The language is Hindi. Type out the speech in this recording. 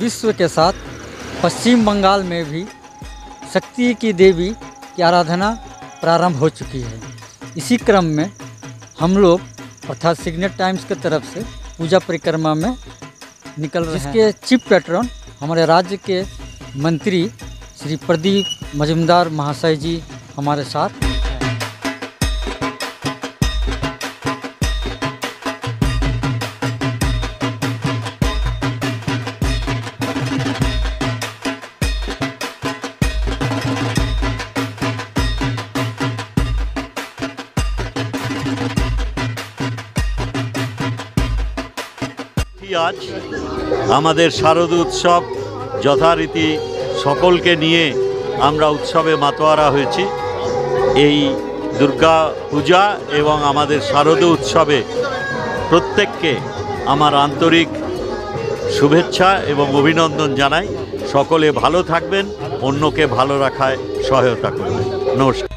विश्व के साथ पश्चिम बंगाल में भी शक्ति की देवी की आराधना प्रारंभ हो चुकी है। इसी क्रम में हम लोग अर्थात सिग्नेट टाइम्स की तरफ से पूजा परिक्रमा में निकल रहे हैं, जिसके चीफ पैट्रन हमारे राज्य के मंत्री श्री प्रदीप मजूमदार महाशय जी हमारे साथ। आज আমাদের শারদ উৎসব যথারীতি সকলকে নিয়ে আমরা উৎসবে মাতোয়ারা হয়েছি। এই দুর্গা পূজা এবং আমাদের শারদ উৎসবে প্রত্যেককে আমার আন্তরিক শুভেচ্ছা এবং অভিনন্দন জানাই। সকলে ভালো থাকবেন, অন্যকে ভালো রাখায় সহায়তা করবেন। নমস্কার।